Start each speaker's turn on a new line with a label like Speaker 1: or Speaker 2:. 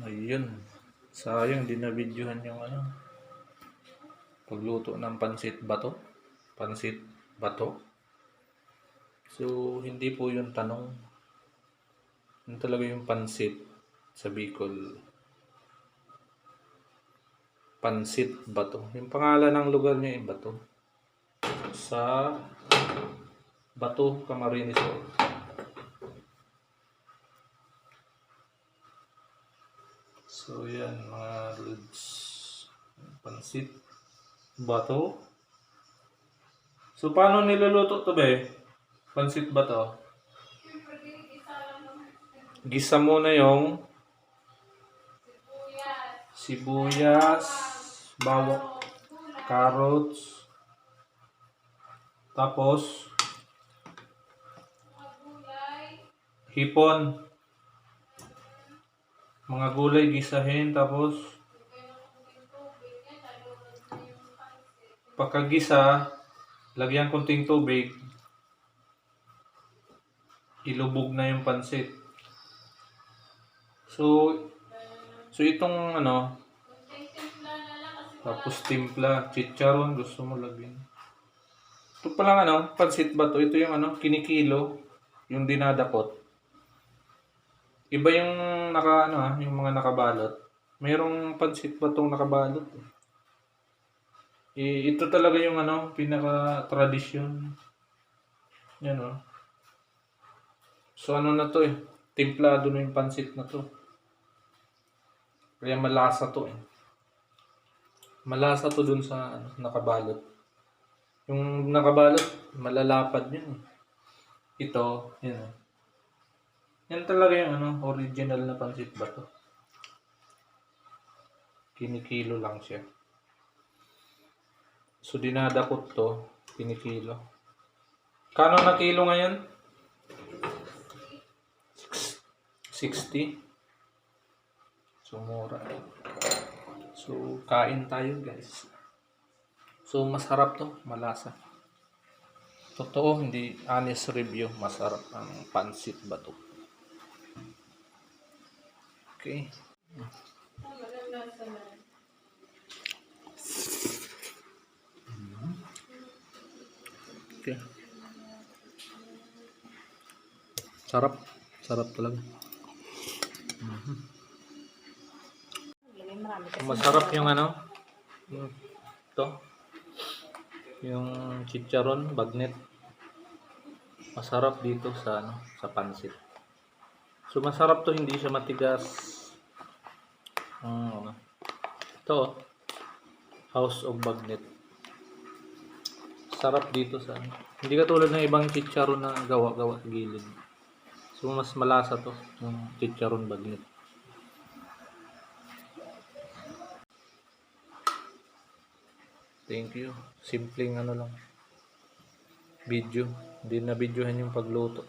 Speaker 1: Ayun. Sayang, di na videohan yung pagluto ng pansit bato. Pansit bato. So, hindi po yung tanong. Yun talaga yung pansit sa Bicol. Pansit bato. Yung pangalan ng lugar niya ay Bato. Sa Bato, Camarines Sur. So, yan mga lods. Pansit bato. So, paano niluluto to be? Pansit bato. Gisa muna yung sibuyas, bawang, carrots, tapos hipon, mga gulay gisahin, tapos pagkagisa, lagyan konting tubig, ilubog na yung pansit. So itong tapos timpla, chicharon, gusto mo lagyan. Ito pa lang pansit bato, ito yung kinikilo, yung dinadapot. Iba yung yung mga nakabalot. Merong pansit batong nakabalot. Ito talaga yung pinaka-tradisyon. Yan So na to timplado na yung pansit na to. Kaya malasa to Malasa to dun sa nakabalot. Yung nakabalot, malalapad yun. Ito, yan Yan talaga yung original na pansit bato. Kinikilo lang siya. So dinadakot to, kinikilo. Kano na kilo ngayon? 60. So mura. So kain tayo guys. So masarap to, malasa. Totoo, hindi honest review, masarap ang pansit bato. Okay. Okay. Sarap talaga. Masarap yung ito. Yung chicharon, bagnet. Masarap dito sa pansit. So masarap to, hindi siya matigas. Ito, House of Bagnet. Sarap dito hindi katulad ng ibang chicharon na gawa-gawa sa gilid. So mas malasa to, yung chicharon bagnet. Thank you. Simpleng lang video. Hindi na videohan yung pagluto.